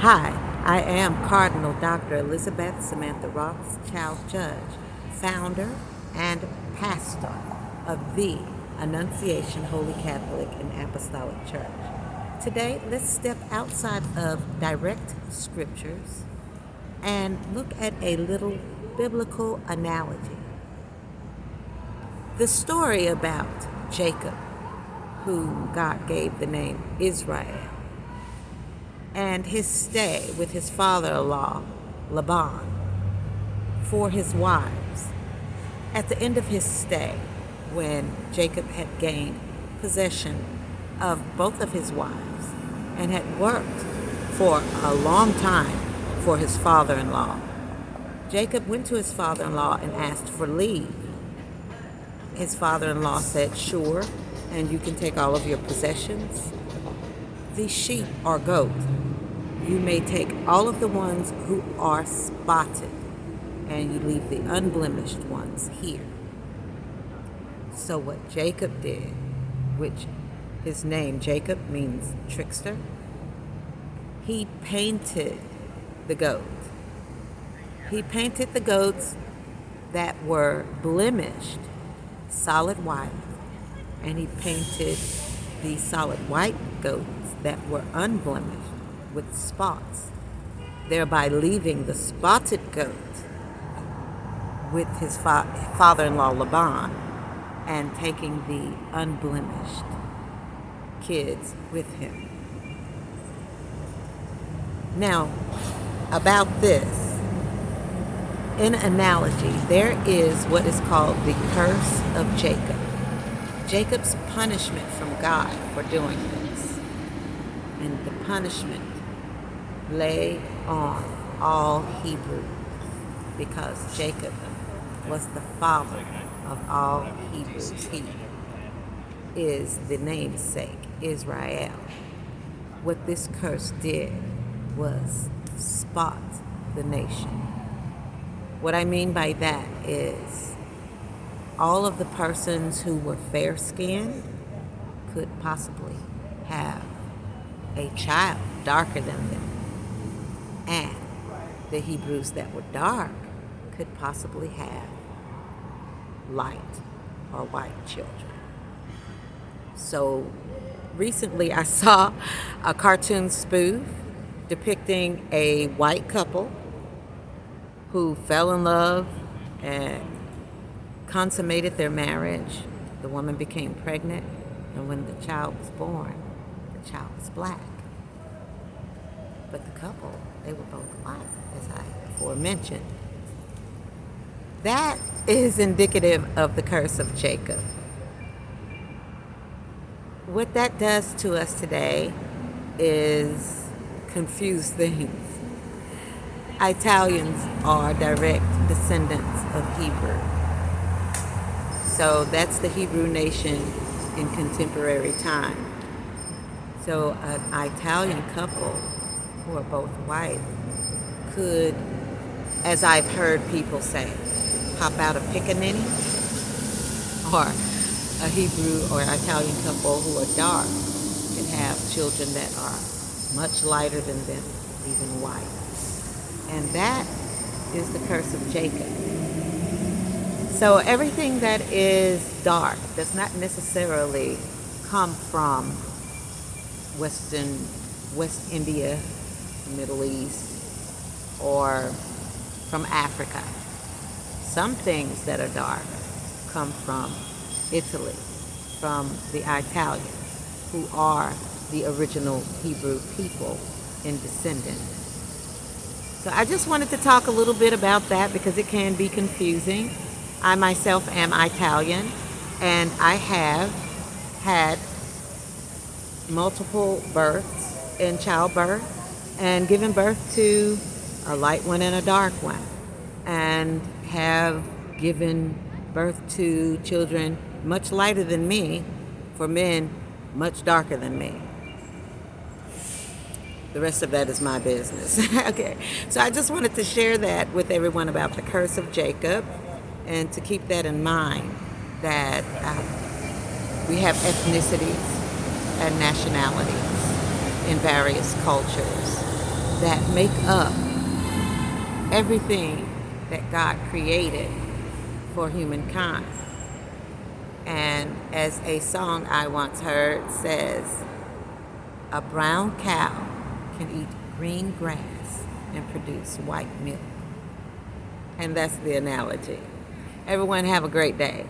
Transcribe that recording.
Hi, I am Cardinal Dr. Elizabeth Samantha Rothschild Judge, founder and pastor of the Annunciation Holy Catholic and Apostolic Church. Today, let's step outside of direct scriptures and look at a little biblical analogy. The story about Jacob, whom God gave the name Israel, and his stay with his father-in-law, Laban, for his wives. At the end of his stay, when Jacob had gained possession of both of his wives and had worked for a long time for his father-in-law, Jacob went to his father-in-law and asked for leave. His father-in-law said, "Sure, and you can take all of your possessions. The sheep or goat, you may take all of the ones who are spotted, and you leave the unblemished ones here." So what Jacob did, which his name Jacob means trickster, he painted the goat. He painted the goats that were blemished solid white, and he painted the solid white goats that were unblemished with spots, thereby leaving the spotted goat with his father-in-law Laban and taking the unblemished kids with him. Now, about this, in analogy, there is what is called the curse of Jacob. Jacob's punishment from God for doing this. And the punishment lay on all Hebrews because Jacob was the father of all Hebrews. He is the namesake, Israel. What this curse did was spot the nation. What I mean by that is all of the persons who were fair-skinned could possibly have a child darker than them. And the Hebrews that were dark could possibly have light or white children. So recently I saw a cartoon spoof depicting a white couple who fell in love and consummated their marriage. The woman became pregnant, and when the child was born, the child was black. But the couple, they were both white, as I before mentioned. That is indicative of the curse of Jacob. What that does to us today is confuse things. Italians are direct descendants of Hebrew. So that's the Hebrew nation in contemporary time. So an Italian couple who are both white could, as I've heard people say, pop out a pickaninny, or a Hebrew or Italian couple who are dark can have children that are much lighter than them, even white. And that is the curse of Jacob. So everything that is dark does not necessarily come from West India, Middle East, or from Africa. Some things that are dark come from Italy, from the Italians, who are the original Hebrew people in descendants. So I just wanted to talk a little bit about that because it can be confusing. I myself am Italian, and I have had multiple births in childbirth and given birth to a light one and a dark one, and have given birth to children much lighter than me for men much darker than me. The rest of that is my business. Okay, so I just wanted to share that with everyone about the curse of Jacob, and to keep that in mind, that we have ethnicities and nationalities in various cultures. that make up everything that God created for humankind. And as a song I once heard says, a brown cow can eat green grass and produce white milk. And that's the analogy. Everyone have a great day.